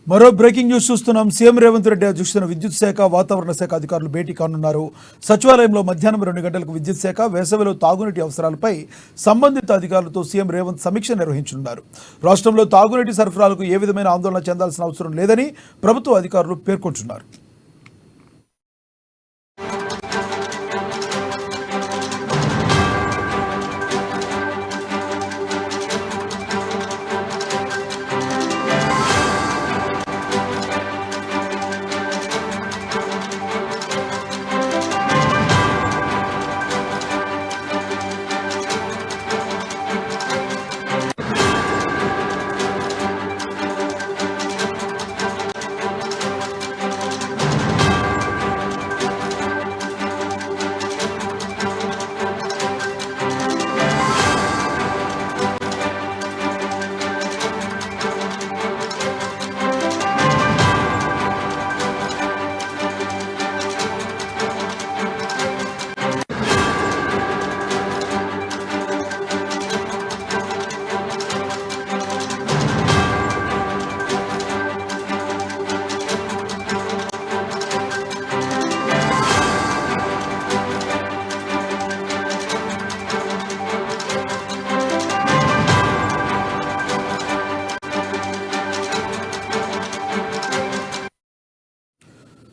మరో breaking news చూస్తున్నాం. CM Revanth Reddy అధ్యక్షతన విద్యుత్ శాఖ, వాతావరణ శాఖ అధికారులు భేటీ కానున్నారు. సచివాలయంలో మధ్యాహ్నం 2 గంటలకు విద్యుత్ శాఖ, వేసవిలో తాగునీటి అవసరాలపై సంబంధిత అధికారులతో సీఎం రేవంత్ సమీక్ష నిర్వహించనున్నారు. రాష్ట్రంలో తాగునీటి సరఫరాలకు ఏ విధమైన ఆందోళన చెందాల్సిన అవసరం లేదని ప్రభుత్వ అధికారులు పేర్కొంటున్నారు.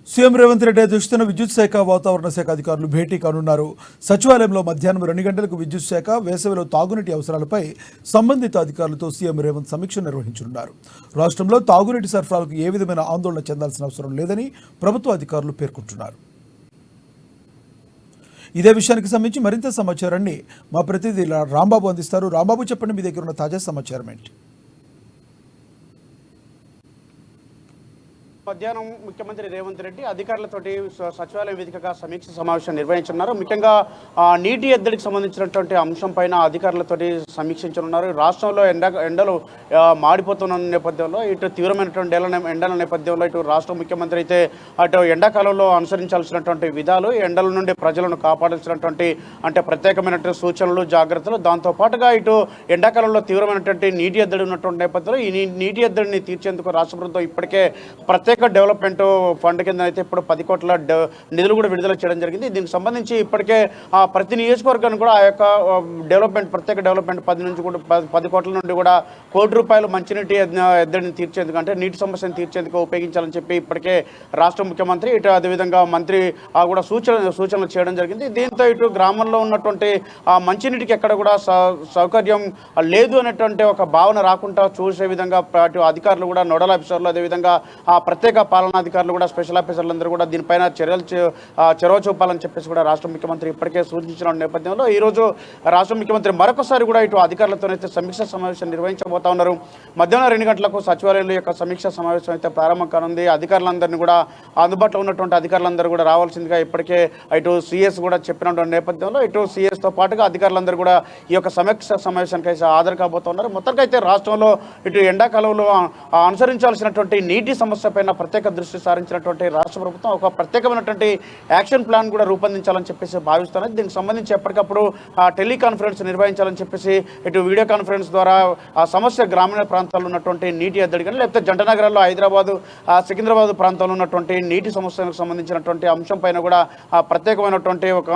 సీఎం రేవంత్ రెడ్డి అధ్యక్షతన విద్యుత్ శాఖ, వాతావరణ శాఖ అధికారులు భేటీ కానున్నారు. సచివాలయంలో మధ్యాహ్నం 2 గంటలకు విద్యుత్ శాఖ, వేసవిలో తాగునీటి అవసరాలపై సంబంధిత అధికారులతో సీఎం రేవంత్ సమీక్ష నిర్వహించనున్నారు. రాష్ట్రంలో తాగునీటి సరఫరాలకు ఏ విధమైన ఆందోళన చెందాల్సిన అవసరం లేదని ప్రభుత్వ అధికారులు పేర్కొంటున్నారు. ఇదే విషయానికి సంబంధించి మరింత సమాచారాన్ని మా ప్రతినిధి రాంబాబు అందిస్తారు. రాంబాబు, చెప్పండి, మీ దగ్గర ఉన్న తాజా సమాచారం ఏంటి? మధ్యాహ్నం ముఖ్యమంత్రి రేవంత్ రెడ్డి అధికారులతోటి సచివాలయం వేదికగా సమీక్ష సమావేశం నిర్వహించున్నారు. ముఖ్యంగా నీటి ఎద్దడికి సంబంధించినటువంటి అంశం పైన అధికారులతోటి సమీక్షించనున్నారు. రాష్ట్రంలో ఎండలు మాడిపోతున్న నేపథ్యంలో ఇటు తీవ్రమైనటువంటి ఎండల నేపథ్యంలో ఇటు రాష్ట్ర ముఖ్యమంత్రి అయితే అటు ఎండాకాలంలో అనుసరించాల్సినటువంటి విధాలు, ఎండల నుండి ప్రజలను కాపాడాల్సినటువంటి ప్రత్యేకమైనటువంటి సూచనలు, జాగ్రత్తలు, దాంతోపాటుగా ఇటు ఎండాకాలంలో తీవ్రమైనటువంటి నీటి ఎద్దడి ఉన్నటువంటి నేపథ్యంలో ఈ నీటి ఎద్దడిని తీర్చేందుకు రాష్ట్ర ప్రభుత్వం ఇప్పటికే ప్రత్యేక డెవలప్మెంట్ ఫండ్ కింద అయితే ఇప్పుడు 10 కోట్ల నిధులు కూడా విడుదల చేయడం జరిగింది. దీనికి సంబంధించి ఇప్పటికే ప్రతి నియోజకవర్గాన్ని కూడా ఆ యొక్క ప్రత్యేక డెవలప్మెంట్ 10 కోట్ల నుండి కూడా ₹1 కోటి మంచినీటి ఎద్దడిని తీర్చేందుకు, అంటే నీటి సమస్యను తీర్చేందుకు ఉపయోగించాలని చెప్పి ఇప్పటికే రాష్ట్ర ముఖ్యమంత్రి ఇటు అదేవిధంగా మంత్రి కూడా సూచనలు చేయడం జరిగింది. దీంతో ఇటు గ్రామంలో ఉన్నటువంటి మంచినీటికి ఎక్కడ కూడా సౌకర్యం లేదు అనేటువంటి ఒక భావన రాకుండా చూసే విధంగా అటు అధికారులు కూడా, నోడల్ ఆఫీసర్లు, అదేవిధంగా ప్రత్యేక పాలనాధికారులు కూడా, స్పెషల్ ఆఫీసర్లందరూ కూడా దీనిపైన చొరవ చూపాలని చెప్పేసి కూడా రాష్ట్ర ముఖ్యమంత్రి ఇప్పటికే సూచించిన నేపథ్యంలో ఈరోజు రాష్ట్ర ముఖ్యమంత్రి మరొకసారి కూడా ఇటు అధికారులతోనైతే సమీక్ష సమావేశం నిర్వహించబోతా ఉన్నారు. మధ్యాహ్నం 2 గంటలకు సచివాలయంలో యొక్క సమీక్ష సమావేశం అయితే ప్రారంభం కానుంది. అధికారులందరినీ కూడా, అందుబాటులో ఉన్నటువంటి అధికారులందరూ కూడా రావాల్సిందిగా ఇప్పటికే ఇటు సీఎస్ కూడా చెప్పినటువంటి నేపథ్యంలో ఇటు సీఎస్తో పాటుగా అధికారులందరూ కూడా ఈ యొక్క సమీక్ష సమావేశానికి అయితే హాజరు కాబోతున్నారు. మొత్తంగా అయితే రాష్ట్రంలో ఇటు ఎండాకాలంలో అనుసరించాల్సినటువంటి నీటి సమస్య పైన ప్రత్యేక దృష్టి సారించినటువంటి రాష్ట్ర ప్రభుత్వం ఒక ప్రత్యేకమైనటువంటి యాక్షన్ ప్లాన్ కూడా రూపొందించాలని చెప్పేసి భావిస్తున్నది. దీనికి సంబంధించి ఎప్పటికప్పుడు టెలికాన్ఫరెన్స్ నిర్వహించాలని చెప్పేసి ఇటు వీడియో కాన్ఫరెన్స్ ద్వారా ఆ సమస్య గ్రామీణ ప్రాంతాల్లో ఉన్నటువంటి నీటి ఎద్దడి కానీ, లేకపోతే జంట నగరాల్లో హైదరాబాదు, సికింద్రాబాద్ ప్రాంతంలో ఉన్నటువంటి నీటి సమస్యలకు సంబంధించినటువంటి అంశం పైన కూడా ప్రత్యేకమైనటువంటి ఒక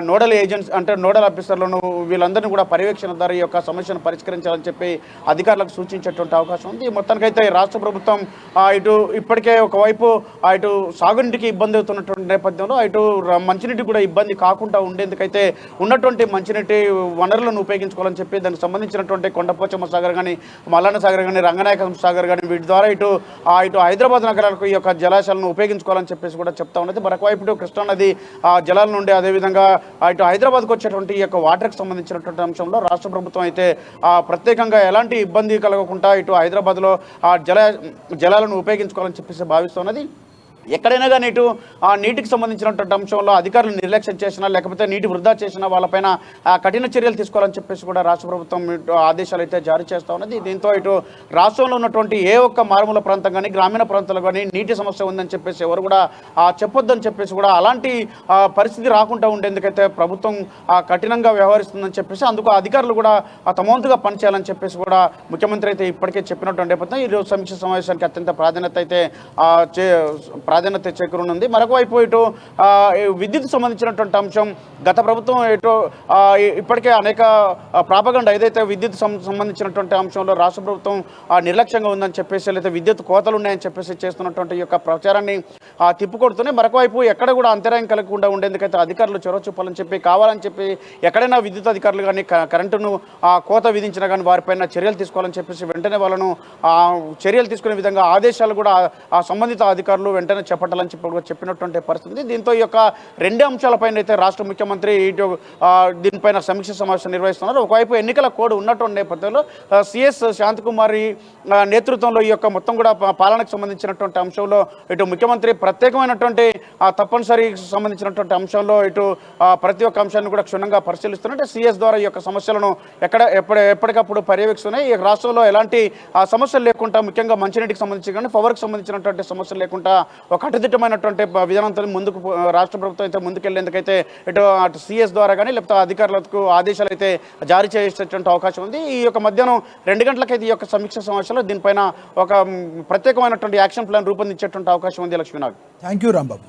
నోడల్ ఏజెంట్స్, అంటే నోడల్ ఆఫీసర్లను, వీళ్ళందరినీ కూడా పర్యవేక్షణ ద్వారా ఈ యొక్క సమస్యను పరిష్కరించాలని చెప్పి అధికారులకు సూచించేటువంటి అవకాశం ఉంది. మొత్తానికైతే రాష్ట్ర ప్రభుత్వం ఇటు ఇప్పటికే ఒకవైపు ఇటు సాగునీటికి ఇబ్బంది అవుతున్నటువంటి నేపథ్యంలో ఇటు మంచినీటికి కూడా ఇబ్బంది కాకుండా ఉండేందుకైతే ఉన్నటువంటి మంచినీటి వనరులను ఉపయోగించుకోవాలని చెప్పి దానికి సంబంధించినటువంటి కొండపోచమ్మ సాగర్ కానీ, మల్లన్న సాగర్ కానీ, రంగనాయక సాగర్ కానీ, వీటి ద్వారా ఇటు హైదరాబాద్ నగరాలకు ఈ యొక్క జలాశయాలను ఉపయోగించుకోవాలని చెప్పేసి కూడా చెప్తా ఉన్నది. మరొకవైపు ఇటు కృష్ణానది జలాల నుండి, అదేవిధంగా ఇటు హైదరాబాద్కు వచ్చేటువంటి ఈ యొక్క వాటర్కి సంబంధించినటువంటి అంశంలో రాష్ట్ర ప్రభుత్వం అయితే ప్రత్యేకంగా ఎలాంటి ఇబ్బంది కలగకుండా ఇటు హైదరాబాద్లో జలాలను ఉపయోగించుకోవాలని చెప్పేసి భావిస్తున్నది. ఎక్కడైనా కానీ ఇటు ఆ నీటికి సంబంధించినటువంటి అంశంలో అధికారులు నిర్లక్ష్యం చేసినా లేకపోతే నీటి వృధా చేసినా వాళ్ళపైన కఠిన చర్యలు తీసుకోవాలని చెప్పేసి కూడా రాష్ట్ర ప్రభుత్వం ఇటు ఆదేశాలు అయితే జారీ చేస్తూ ఉన్నది. దీంతో ఇటు రాష్ట్రంలో ఉన్నటువంటి ఏ ఒక్క మారుమూల ప్రాంతం కానీ గ్రామీణ ప్రాంతాల్లో కానీ నీటి సమస్య ఉందని చెప్పేసి ఎవరు కూడా చెప్పొద్దని చెప్పేసి కూడా అలాంటి పరిస్థితి రాకుండా ఉండేందుకైతే ప్రభుత్వం కఠినంగా వ్యవహరిస్తుందని చెప్పేసి అందుకు అధికారులు కూడా తమ వంతుగా పనిచేయాలని చెప్పేసి కూడా ముఖ్యమంత్రి అయితే ఇప్పటికే చెప్పినటువంటి నేపథ్యం ఈరోజు సమీక్ష సమావేశానికి అత్యంత ప్రాధాన్యత చేకూరనుంది. మరొక వైపు ఇటు విద్యుత్ సంబంధించినటువంటి అంశం గత ప్రభుత్వం ఇటు ఇప్పటికే అనేక ప్రాపగండ ఏదైతే విద్యుత్ సంబంధించినటువంటి అంశంలో రాష్ట్ర ప్రభుత్వం నిర్లక్ష్యంగా ఉందని చెప్పేసి లేదా విద్యుత్ కోతలు ఉన్నాయని చెప్పేసి చేస్తున్నటువంటి యొక్క ప్రచారాన్ని తిప్పుకొడుతూనే మరొక వైపు ఎక్కడ కూడా అంతరాయం కలగకుండా ఉండేందుకైతే అధికారులు చొరవ చూపాలని చెప్పి కావాలని చెప్పి ఎక్కడైనా విద్యుత్ అధికారులు కానీ కరెంటును కోత విధించినా కానీ వారిపైన చర్యలు తీసుకోవాలని చెప్పేసి వెంటనే వాళ్ళను చర్యలు తీసుకునే విధంగా ఆదేశాలు కూడా సంబంధిత అధికారులు వెంటనే చేపట్టాలని చెప్పినటువంటి పరిస్థితి. దీంతో ఈ యొక్క రెండు అంశాలపైన అయితే రాష్ట్ర ముఖ్యమంత్రి ఇటు దీనిపైన సమీక్ష సమావేశం నిర్వహిస్తున్నారు. ఒకవైపు ఎన్నికల కోడ్ ఉన్నటువంటి నేపథ్యంలో సిఎస్ శాంతకుమారి నేతృత్వంలో ఈ యొక్క మొత్తం కూడా పాలనకు సంబంధించినటువంటి అంశంలో ఇటు ముఖ్యమంత్రి ప్రత్యేకమైనటువంటి తప్పనిసరి సంబంధించినటువంటి అంశంలో ఇటు ప్రతి ఒక్క అంశాన్ని కూడా క్షుణ్ణంగా పరిశీలిస్తున్నట్టు సిఎస్ ద్వారా ఈ యొక్క సమస్యలను ఎప్పటికప్పుడు పర్యవేక్షిస్తున్నాయి. ఈ రాష్ట్రంలో ఎలాంటి సమస్యలు లేకుండా ముఖ్యంగా మంచినీటికి సంబంధించి కానీ పవర్కి సంబంధించినటువంటి సమస్యలు లేకుండా ఒక కట్టుదిట్టమైనటువంటి విధానంతో ముందుకు రాష్ట్ర ప్రభుత్వం అయితే ముందుకెళ్లేందుకైతే అటు సిఎస్ ద్వారా కానీ లేకపోతే అధికారులకు ఆదేశాలు అయితే జారీ చేసేటువంటి అవకాశం ఉంది. ఈ యొక్క మధ్యాహ్నం 2 గంటలకైతే ఈ యొక్క సమీక్ష సమావేశంలో దీనిపైన ఒక ప్రత్యేకమైనటువంటి యాక్షన్ ప్లాన్ రూపొందించేటువంటి అవకాశం ఉంది. Lakshminath, thank you Rambabu.